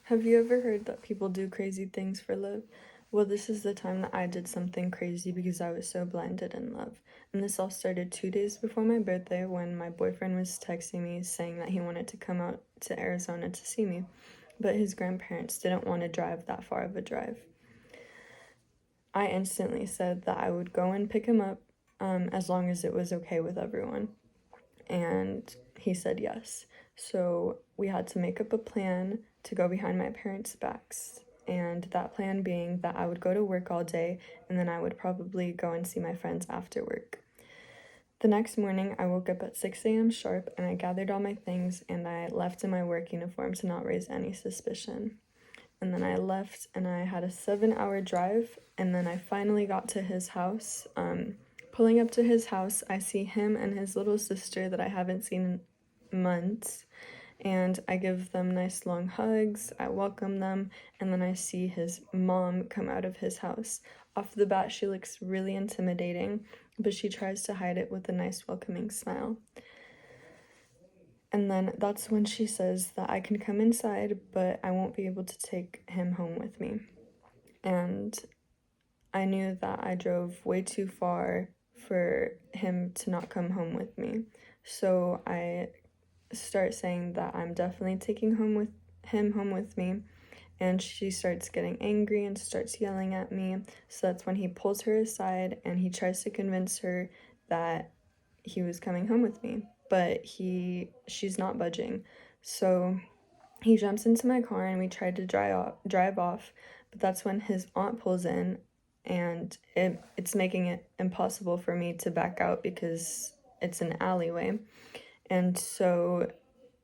Have you ever heard that people do crazy things for love? Well, this is the time that I did something crazy because I was so blinded in love. And this all started 2 days before my birthday when my boyfriend was texting me saying that he wanted to come out to Arizona to see me, but his grandparents didn't want to drive that far of a drive. I instantly said that I would go and pick him up as long as it was okay with everyone. And he said yes. So we had to make up a plan to go behind my parents' backs. And that plan being that I would go to work all day and then I would probably go and see my friends after work. The next morning, I woke up at 6 a.m. sharp and I gathered all my things and I left in my work uniform to not raise any suspicion. And then I left and I had a 7-hour drive and then I finally got to his house. Pulling up to his house, I see him and his little sister that I haven't seen in months, and I give them nice long hugs, I welcome them, and then I see his mom come out of his house. Off the bat, she looks really intimidating, but she tries to hide it with a nice welcoming smile. And then that's when she says that I can come inside, but I won't be able to take him home with me. And I knew that I drove way too far for him to not come home with me. So I start saying that I'm definitely taking him home with me. And she starts getting angry and starts yelling at me. So that's when he pulls her aside and he tries to convince her that he was coming home with me. But she's not budging. So he jumps into my car and we tried to drive off. But that's when his aunt pulls in and it's making it impossible for me to back out because it's an alleyway. And so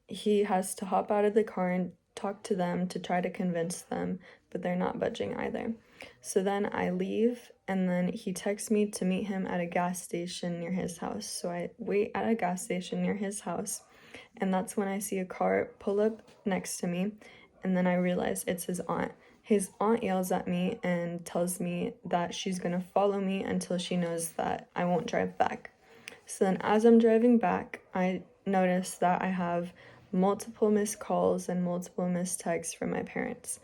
he has to hop out of the car and talk to them to try to convince them, but they're not budging either. So then I leave, and then he texts me to meet him at a gas station near his house. So I wait at a gas station near his house, and that's when I see a car pull up next to me, and then I realize it's his aunt. His aunt yells at me and tells me that she's gonna follow me until she knows that I won't drive back. So then as I'm driving back, I notice that I have multiple missed calls and multiple missed texts from my parents.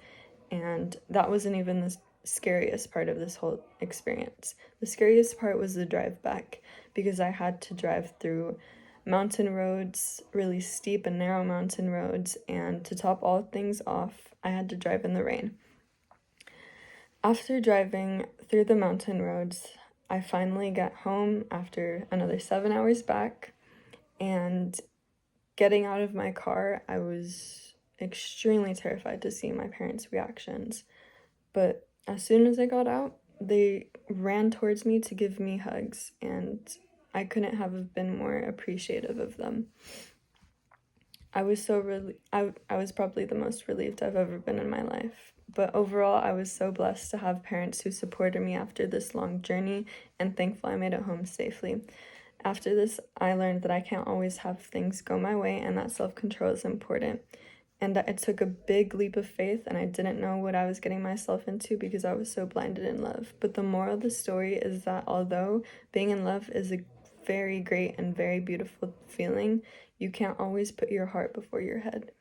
And that wasn't even the scariest part of this whole experience. The scariest part was the drive back because I had to drive through mountain roads, really steep and narrow mountain roads, and to top all things off, I had to drive in the rain. After driving through the mountain roads, I finally get home after another 7 hours back, and getting out of my car, I was extremely terrified to see my parents' reactions. But as soon as I got out, they ran towards me to give me hugs, and I couldn't have been more appreciative of them. I was probably the most relieved I've ever been in my life. But overall, I was so blessed to have parents who supported me after this long journey, and thankful I made it home safely. After this, I learned that I can't always have things go my way and that self-control is important. And that it took a big leap of faith and I didn't know what I was getting myself into because I was so blinded in love. But the moral of the story is that although being in love is a very great and very beautiful feeling, you can't always put your heart before your head.